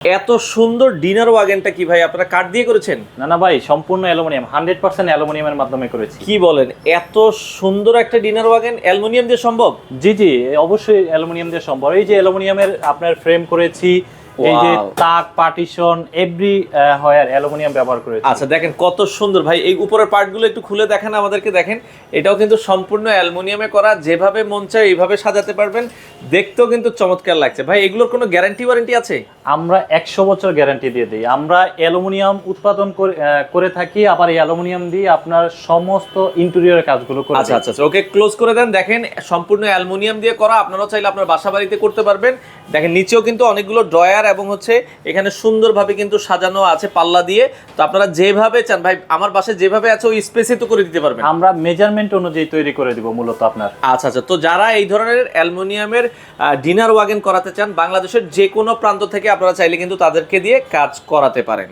এত সুন্দর ডিনার ওয়াগনটা কি ভাই আপনারা কাঠ দিয়ে করেছেন? না না ভাই, সম্পূর্ণ অ্যালুমিনিয়াম, 100% অ্যালুমিনিয়ামের মাধ্যমে করেছি। কি বলেন, এত সুন্দর একটা ডিনার ওয়াগন অ্যালুমিনিয়াম দিয়ে সম্ভব? জি জি, অবশ্যই অ্যালুমিনিয়াম দিয়ে সম্ভব। এই যে অ্যালুমিনিয়ামের আপনার ফ্রেম করেছি, এই যে Wow! তাক পার্টিশন এভরি হয় অ্যালুমিনিয়াম ব্যবহার করেছি। আচ্ছা দেখেন কত সুন্দর ভাই, এই উপরের পার্টগুলো একটু খুলে দেখান আমাদেরকে। দেখেন এটাও কিন্তু সম্পূর্ণ অ্যালুমিনিয়ামে করা, যেভাবে মন চায় এইভাবে সাজাতে পারবেন, দেখতেও কিন্তু চমৎকার লাগছে। ভাই এগুলোর কোনো গ্যারান্টি ওয়ারেন্টি আছে? আমরা 100 বছর গ্যারান্টি দিয়ে দিই। আমরা অ্যালুমিনিয়াম উৎপাদন করে থাকি, আবার এই অ্যালুমিনিয়াম দিয়ে আপনার সমস্ত ইন্টেরিয়রের কাজগুলো করে আচ্ছা আচ্ছা ওকে, ক্লোজ করে দেন। দেখেন সম্পূর্ণ অ্যালুমিনিয়াম দিয়ে করা, আপনারাও চাইলে আপনার বাসা বাড়িতে করতে পারবেন। দেখেন নিচেও কিন্তু অনেকগুলো ড্রয়ার এবং হচ্ছে এখানে সুন্দরভাবে কিন্তু সাজানো আছে পাল্লা দিয়ে। তো আপনারা যেভাবে চান ভাই, আমার বাসায় যেভাবে আছে ওই স্পেসে তো করে দিতে পারবেন। আমরা মেজারমেন্ট অনুযায়ী তৈরি করে দিব মূলত আপনার। আচ্ছা আচ্ছা, তো যারা এই ধরনের অ্যালুমিনিয়ামের ডিনার ওয়াগন করাতে চান বাংলাদেশের যে কোনো প্রান্ত থেকে, আপনারা চাইলে কিন্তু তাদেরকে দিয়ে কাজ করাতে পারেন।